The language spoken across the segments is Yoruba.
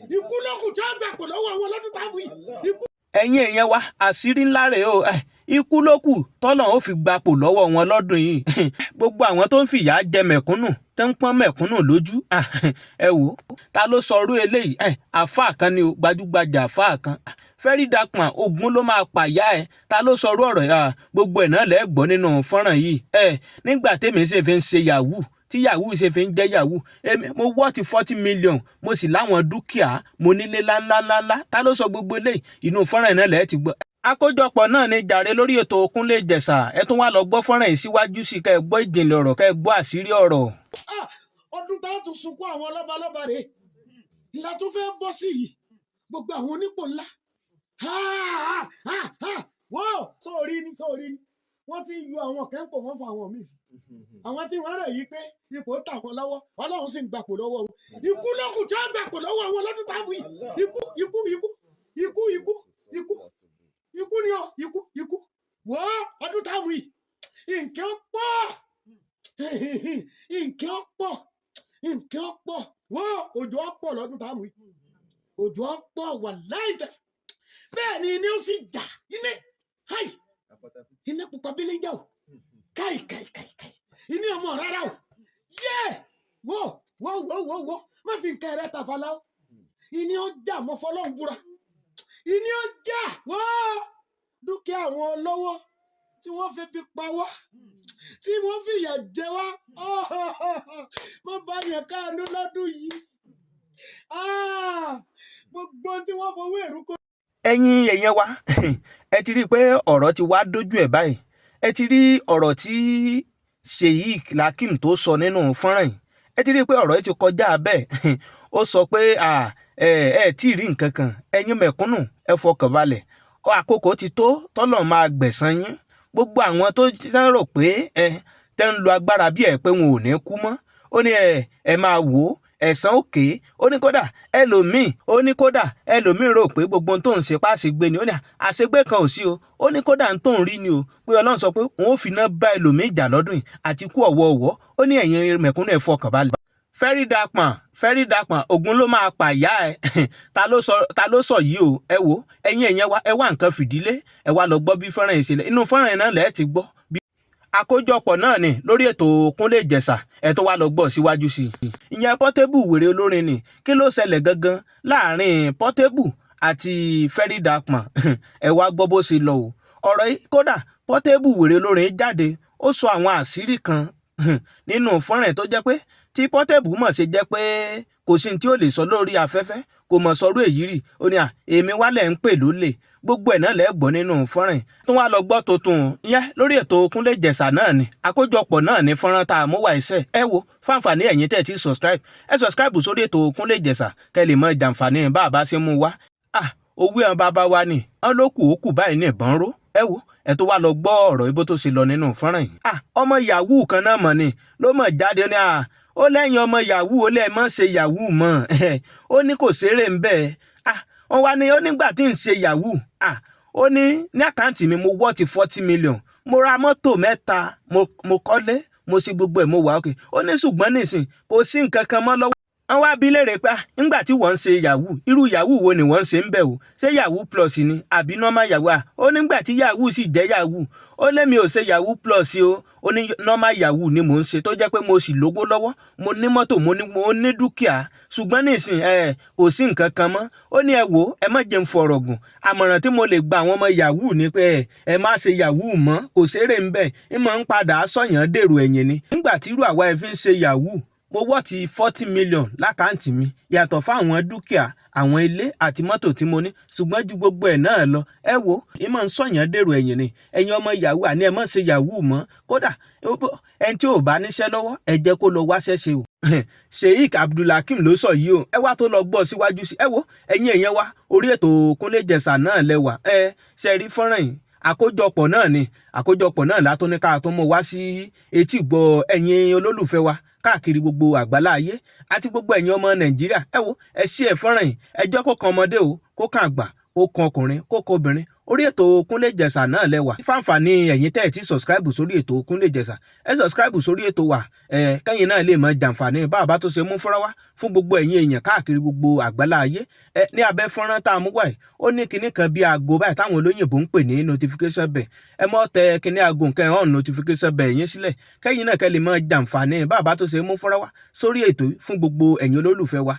ikú lókùn tí wọ́n gbàpò lọ́wọ́ wọn lọ́dún táwọn yìí. ẹ̀yin èèyàn wa àṣírí ńlá rèé o ikú ló kù tọ́lọ̀ ó fi gbapò lọ́wọ́ wọn lọ́dún yìí gbogbo àwọn tó ń fìyà jẹ mẹ̀kúnnù tó ń pọ́n mẹ̀kúnnù lójú ẹ wò ta ló sọ orú eléyìí àfáà kan ni o gbajúgbajà àfáà kan Very Dark Man ogun ló máa pàyà ẹ ta ló sọ orú ọ̀rọ̀ gbogbo ẹ̀ náà lẹ́gbọ́ nínú fọ́nrán yìí nígbà tèmi sì fi ń ṣe yahoo tí yahoo ṣe fi ń jẹ́ yahoo mo wọ́ọ̀tì 40 million mo sì láwọn dúkìá mo nílé ńláńláńlá ta ló sọ gbogbo eléyìí inú fọ́nrán náà lẹ́ẹ̀ ti gbọ́. àkójọpọ̀ náà ni jàre lórí ètò Kúnlé Ìjẹ̀ṣà ẹ tún wá lọ gbọ́ fọ́nrán yìí síwájú sí kẹ́ ẹ gbọ́ ìjìnlẹ̀ ọ̀rọ̀ kẹ́ ẹ gbọ́ àṣírí ọ̀rọ̀. ọdún táwọn tún sunkún àwọn lọ́balọ́ba rèé ìlà tó fẹ́ bọ́ sí yìí gbogbo àwọn onípò ńlá wọ́n sórí ni wọ́n ti yọ àwọn kẹ́ńpọ̀ wọ́n fa àwọn míì sí àwọn tí wọ́n rẹ̀ yí pé ipò tà wọ́n lọ́wọ́ Ọlọ́run sì ń gbapò lọ́wọ́ wọn ikú lókùn tí wọ́n gbapò lọ́wọ́ wọn lọ́dún táwọn yìí ikú ni ọ ikú wọ́ ọdún táwọn yìí nǹkan pọ̀ wọ́ òjò ọ̀pọ̀ lọ́dún táwọn yìí òjò ọ̀pọ̀ wà láìpẹ́ bẹ́ẹ̀ ni iná ó sì jà iná pupa bí lè jà o káì iná ọmọ rárá o yẹ wọ́ má fi nǹkan ẹ̀rẹ́ tàfàlà o iná ọjà mọ́ fọlọ́n búra iná ọjà wọ́ dúkìá àwọn olówó tí wọ́n fi pa wá tí wọ́n fìyà jẹ wá wọ́n bá yẹn káàánú lọ́dún yìí gbogbo tí wọ́n fowó èrú kó. ẹ̀yin èèyàn wa ẹ ti rí i pé ọ̀rọ̀ ti wá dójú ẹ̀ báyìí ẹ ti rí ọ̀rọ̀ tí Sheikh Lakeem tó sọ nínú fọ́nrán yìí ẹ ti rí i pé ọ̀rọ̀ yìí ti kọjá bẹ́ẹ̀ ó sọ pé ẹ tí ì rí nǹkan kan ẹ̀yin mẹ̀kúnnù ẹ fọkàn balẹ̀ àkókò ti tó tọ́lọ̀ máa gbẹ̀san yín gbogbo àwọn tó rò pé tẹ́ ń lo agbára bí ẹ̀ pé wọn ò ní kú mọ́ ó ní ẹ máa wò ó ẹ̀san òkè ó ní kódà ẹlòmíì rò pé gbogbo ohun tó ń ṣe páàsì gbé ni ó ní àṣegbé kan ò sí o ó ní kódà ń tó ń rí ni o pé Ọlọ́run sọ pé òun ò fi iná bá ẹlòmíì jà lọ́dún yìí àti kú ọ̀wọ̀ọ̀wọ́ ó ní ẹ̀yin mẹ̀kúnnù ẹ̀ fọkàn balẹ̀. Very Dark Man ogun ló máa pàyà ẹ ta ló sọ yìí o ẹ wò ẹ̀yin èèyàn wa ẹ wá nǹkan fìdílé ẹ wá lọ gbọ́ bí fọ́nrán yìí ṣẹlẹ̀ inú fọ́nrán yìí náà lẹ́ẹ̀ ti gbọ́ bí àkójọpọ̀ náà ni lórí ètò Kúnlé Ìjẹ̀ṣà ẹ tó wá lọ gbọ́ síwájú sí i ìyẹn Portable wèrè olórin ni kí ló ṣẹlẹ̀ gangan láàrin Portable àti Very Dark Man ẹ wá gbọ́ bó ṣe lọ o ọ̀rọ̀ yìí kódà Portable wèrè olórin jáde ó sọ àwọn àṣírí kan nínú fọ́nrán tó jẹ́ pé tí Portable mọ̀ ṣe jẹ́ pé kò sí ní tí ó lè sọ lórí afẹ́fẹ́ kò mọ̀ sọ́rọ́ èyí rí ó ní èmi wálẹ̀ ń pè lólè gbogbo ẹ̀ náà lẹ́gbọ́n nínú fọ́nrán tó wá lọ gbọ́ tuntun ìyẹn lórí ètò Kúnlé Ìjẹ̀ṣà náà ni àkójọpọ̀ náà ní fọ́nrán tá a mú wá iṣẹ́ ẹ wo fáǹfààní ẹ̀yin tẹ̀ tí subscribe sórí ètò Kúnlé Ìjẹ̀ṣà kẹ́ lè mọ ìjàǹfààní bá a bá ṣe mú wá owó ẹ̀ bàbá wa ni ọ́n ló kù ó kù báyìí ní ìbọn ró ẹ wo ẹ tó wá lọ gbọ́ ọ̀rọ̀ ibo tó ṣe lọ nínú fọ́nrán yìí ọmọ yahoo kan náà mọ̀ ni ló mọ̀ jáde ní ó lẹ́yìn ọmọ yahoo ó lẹ́ẹ̀ mọ́ ṣe yahoo mọ́ ó ní kò ṣeré ń bẹ́ẹ̀ wọ́n wá ní ó nígbà tí ń ṣe yahoo ó ní àkáǹtì mi mo wọ́ọ̀tì 40 million mo ra mọ́tò 3 mo kọ́lé mo ṣe gbogbo ẹ̀ mo wà ókè ó ní ṣùgbọ́n nísìn kò sí nǹkan kan mọ́ lọ́wọ́. wọ́n wá bi léèrè pé nígbà tí wọ́n ń ṣe yahoo irú yahoo wo ni wọ́n ń ṣe ń bẹ̀ o ṣé yahoo plus ni àbí normal yahoo ó nígbà tí yahoo sì jẹ́ yahoo ó lémi ò ṣe yahoo plus o ó ní normal yahoo ni mò ń ṣe tó jẹ́ pé mo sì lówó lọ́wọ́ mo ní mọ́tò mo ní dúkìá ṣùgbọ́n nísìn kò sí nǹkan kan mọ́ ó ní ẹ wò ẹ má jẹun fọ̀rọ̀ gùn àmọ̀ràn tí mo lè gba àwọn ọmọ yahoo ni pé ẹ má ṣe yahoo mọ́ kò ṣeré ń bẹ̀ ń mọ̀ ń padà sọ̀yàn dèrò ẹ̀yìn ni nígbà tí irú àwa ẹ fi ń ṣe yahoo mo wọ́ọ̀tì 40 million lákàntì mi yàtọ̀ fáwọn dúkìá àwọn ilé àti mọ́tò tí mo ní ṣùgbọ́n ju gbogbo ẹ̀ náà lọ ẹ wo ìmọ̀ ń sọ̀yàn dèrò ẹ̀yìn ni ẹ̀yin ọmọ yahoo àní ẹ má ṣe yahoo mọ́ kódà ẹni tí ò bá níṣẹ́ lọ́wọ́ ẹ jẹ́ kó lọ wáṣẹ́ ṣe o Sheikh Abdulhakeem ló sọ yìí o ẹ wá tó lọ gbọ́ síwájú sí ẹ wo ẹ̀yin èèyàn wa orí ètò Kúnlé Ìjẹ̀ṣà náà lẹ́wà ṣe rí fọ́nrán yìí àkójọpọ̀ náà látún ní ká tó mú wá sí etí gbọ́ ẹ̀yin olólùfẹ́ wa káàkiri gbogbo àgbálá ayé àti gbogbo ẹ̀yin ọmọ Nàìjíríà ẹ wo ẹ ṣí ẹ fọ́nrán yìí ẹjọ́ kó kan ọmọdé o kó kan àgbà kó kan ọkùnrin kó kan obìnrin orí ètò Kúnlé Ìjẹ̀ṣà náà lẹ́wà. fáǹfààní ẹ̀yin tẹ́ ẹ̀ tí subscribe sórí ètò Kúnlé Ìjẹ̀ṣà ẹ subscribe sórí ètò wa kẹ́yìn náà lè mọ jàǹfààní bàbá tó ṣe mú fúnra wá fún gbogbo ẹ̀yin èèyàn káàkiri gbogbo àgbálá ayé. Ní abẹ́ fọ́nrán tá a mú wáyé ó ní kinní kan bí aago báyìí táwọn olóyìnbó ń pè ní notification bell. ẹ mọ́ tẹ kinní aago nǹkan on notification bell yín sílẹ̀ kẹ́yìn náà kẹ́ lè mọ jàǹfààní bàbá tó ṣe mú fúnra wá sórí ètò fún gbogbo ẹ̀yin olólùfẹ́ wa.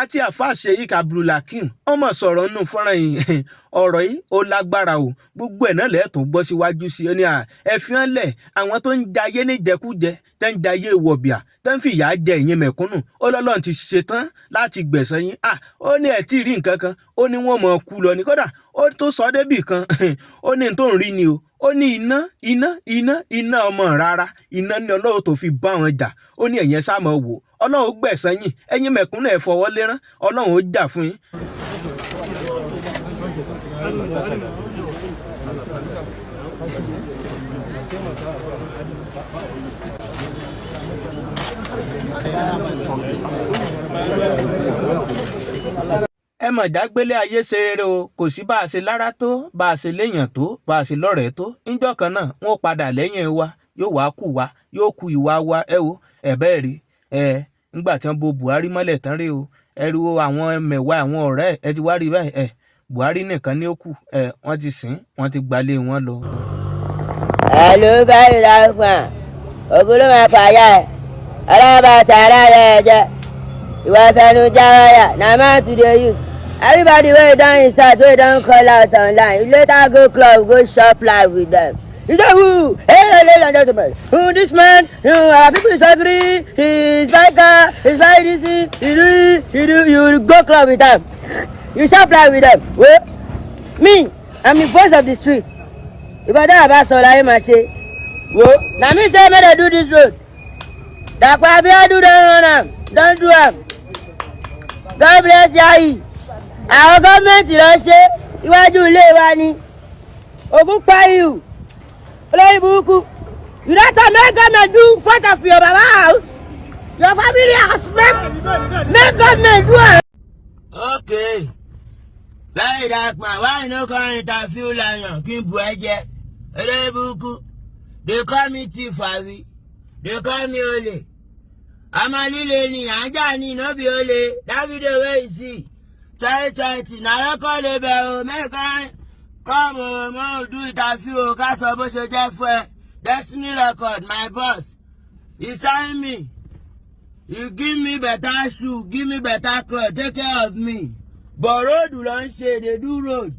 Àti àfáà Sheikh Abdulhakeem ọmọ sọ̀rọ̀ nínú fọ́nrán yìí ọ̀rọ̀ yìí ó lágbára o gbogbo ẹ̀ náà lẹ́ẹ̀tún gbọ́ síwájú sí i ní ẹ̀fíàn lẹ̀ àwọn tó ń jayé níjẹkújẹ tẹ́ ń jayé wọ̀bìà tẹ́ ń fìyà jẹ ẹ̀yin mẹ̀kúnnù ó lọ́lọ́run ti ṣetán láti gbẹ̀san yín ó ní ẹ̀ tí ì rí nǹkan kan ó ní wọ́n mọ̀ kú lọ ní kódà ó tó sọ débì kan ó ní tó ń rí ni o ó ní iná ọmọ rárá iná ní Ọlọ́run tó fi bá wọn jà ó ní ẹ̀yẹn sá máa wò Ọlọ́run ó gbẹ̀san yín ẹ̀yin mẹ̀kúnnù ẹ̀ fọwọ́ lérán Ọlọ́run ó jà fún yín. ẹ mọ̀ jágbélé ayé ṣe rere o kò sí bá a ṣe lára tó bá a ṣe léèyàn tó bá a ṣe lọ́rẹ̀ẹ́ tó níjọ́ kan náà wọn ò padà lẹ́yìn wa yóò kú ìwà wa ẹ wo ẹ̀bẹ́ rí nígbà tí wọ́n bo Buhari mọ́lẹ̀ tán rí o ẹ rí o àwọn mẹ̀wàá àwọn ọ̀rẹ́ ẹ ti wá rí báyìí Buhari nìkan ní ó kù wọ́n ti sìn wọ́n ti gbalé wọn lọ. ẹ ló báyìí láǹfà ògùn ló máa pààyà ẹ ọlọ́ba sàrà rẹ̀ jẹ ìwà fẹnu jáwáyà na man to dey use everybody wey don inside wey don call out online you later go club go shop live with them. You know, hey, ladies and gentlemen, this man, our people is every, he's like this, you go club with them, you shop live with them. Well, me, I'm the voice of the street. If I don't have a I must say, well, now me say, may I do this road. That's why I do that, don't do them. God bless you. Our government, you know, say, you want to live on it. Ogun pay you. You don't have to make government do front of your house. Your family house, make government do it. Okay. Like that man, why no come interview lion? Keep budget. They call me thief, they call me Ole. I'm a little ni, Ajani, no be Ole. That video where you see. Try, now I call the bell, make come on, do it a few cats of Jeff. Destiny Record, my boss. He signed me. You give me better shoe, give me better clothes, take care of me. But road you don't say they do road.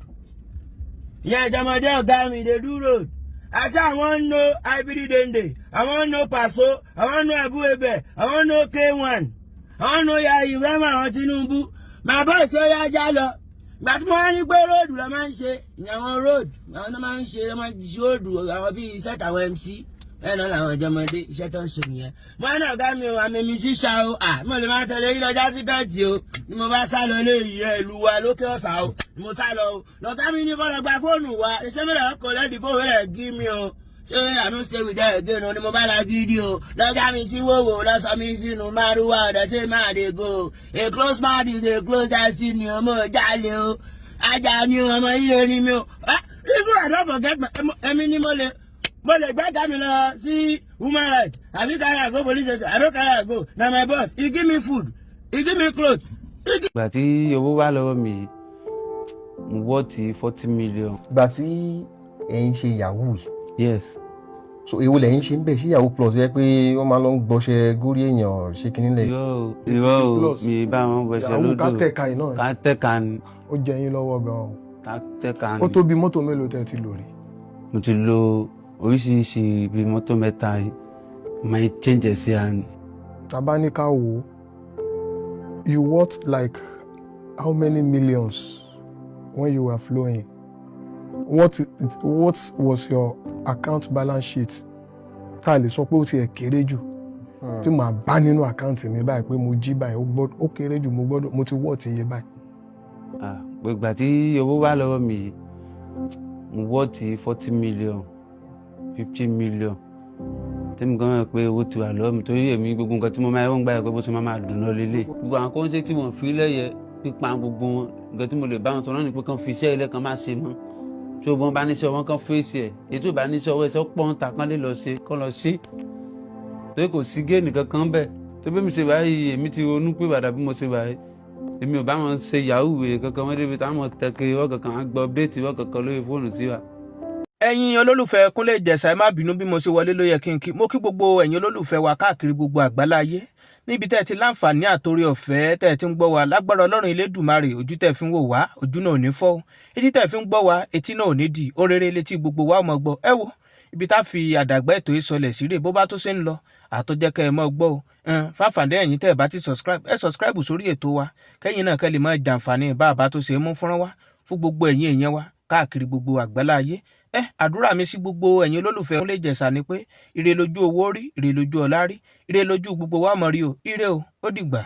Yeah, Jamadel got me, they do road. I say I want to know IBD Dende. I want to know Paso. I want to know Abu Ebe. I want to know K1. I want to know Yayi Rema Antinumbu. My boss say ya jalo. But money go road la man ṣe. Ìyàwó road. Àwọn man ṣe la man ṣe road àwọn bí set àwọn MC. Ẹ na la Jamade iṣẹ́ tó ṣe nìyẹn. Mo na ga mi o am a musician o. Mo lè ma tẹ̀lé lọ ja ticket o. Ni mo bá sá lọ le iye ìlú wa lókè Ọ̀sà o. Ni mo sá lọ o. Lọ ga mi ni ko lọ gba phone wa. Iṣẹ́ mi la ko le di phone we give me o. Say I don't stay with them again. Ni mo bá la video. Lọ ga mi sí wowo lọ sọ mi sínú maruwa the same man dey go. A close man is a close that sin ni ọmọ jale o. Aja ni ọmọ ile ni mi o. Even I don't forget my mo le gba mi lọ sí human rights. Abi carry go police station. I don't carry go. Na my boss. He give me food. He give me clothes. Ìgbà tí owó wà lọ́wọ́ mi mo wọ́ ti 40 million. Ìgbà tí ẹ̀ ń ṣe yahoo yìí. Yes. So èwo lẹ́yìn ṣe ń bẹ̀ ṣé yahoo plus yẹ pé wọ́n máa lọ ń gbọ́ṣẹ́ górí èèyàn ṣé kí nílẹ̀. Irọ́ o mi bá wọn gbọ́ṣẹ́ lódò. Ká tẹ̀ka iná ẹ̀. Ká tẹ̀ka ni. Ó jẹ yín lọ́wọ́ gan-an. Ká tẹ̀ka ni. Ó tó bí mọ́tò mélòó tẹ́ ti lò rí? Mo ti lo oríṣiríṣi bí mọ́tò mẹ́ta yìí máa change ẹ̀ sí àná. Tàbá ní ká wò ó, you worth like how many millions when you were flowing? What was your account balance sheet? Tá a lè sọ pé ó ti ẹ̀ kéré jù. Tí màá bá nínú àkáǹtì mi báyìí pé mo jí báyìí ó kéré jù mo ti wọ́ ti iye báyìí. Ìgbà tí owó wà lọ́wọ́ mi mo wọ́ ti 40 million 50 million. Tẹ́mi gan mọ̀ pé owó ti wà lọ́wọ́ mi torí èmi gbogbo nǹkan tí mo máa ń gbà pé bó ṣe máa dùn lọ lélẹ̀. Gbogbo àwọn kọ́ńṣẹ́ tí wọ́n fi lẹ́yẹ pípa gbogbo wọn nǹkan tí mo lè bá wọn sọ náà ni pé kán fi iṣẹ́ ilé kan máa ṣe mọ́ tí o bọ́n bá níṣẹ́ wọn kán fèsì ẹ̀ ètò ìbá níṣẹ́ ọwọ́ ẹ̀ṣọ́ pọ̀ ń ta kán lè lọ ṣe kán lọ ṣe torí kò sí géènì kankan bẹ́ẹ̀ tó bí mi ṣe báyìí èmi ti ronú pé bàdà bí mo ṣe báyìí èmi ò bá wọn ṣe yahoo wèé kankan wọ́n débi táwọn tẹ̀kẹ́ wọ́n kankan á gbọ́ update wọ́n kankan lórí fóònù sí wa. ẹ̀yin olólùfẹ́ Kúnlé Ìjẹ̀ṣà ẹ má bínú bí mo ṣe wọlé ló yẹ kí n kí mo kí gbogbo ẹ̀yin olólùfẹ́ wa káàkiri gbogbo àgbáláyé níbi tẹ́ ẹ ti láǹfààní àtòrí ọ̀fẹ́ tẹ́ ẹ ti ń gbọ́ wa lágbára Ọlọ́run Elédùmarè ojú tẹ́ ẹ fi ń wò wá ojú náà ò ní fọ́ etí tẹ́ ẹ fi ń gbọ́ wa etí náà ò ní di oréré létí gbogbo wa ò mọ̀ gbọ́ ẹ wo ibi tá fi àdàgbà ètò ìsọlẹ̀ síre bó bá tó ṣe ń lọ àtọ́jẹ́kẹ́ ẹ mọ́ gbọ́ o fáfàndé ẹ̀yin tẹ́ ẹ bá ti subscribe sórí ètò wa kẹ́yìn náà kẹ́ lè máa jàǹfààní bá a bá tó ṣe mú fúnra wa fún gbogbo ẹ̀yin èèyàn wa káàkiri gbogbo àgbáláyé àdúrà mi sí gbogbo ẹ̀yin olólùfẹ́ Kúnlé Ìjẹ̀ṣà ni pé ire lójú owó rí ire lójú ọlá rí ire lójú gbogbo wa mọ̀ rí o ire o ó dìgbà.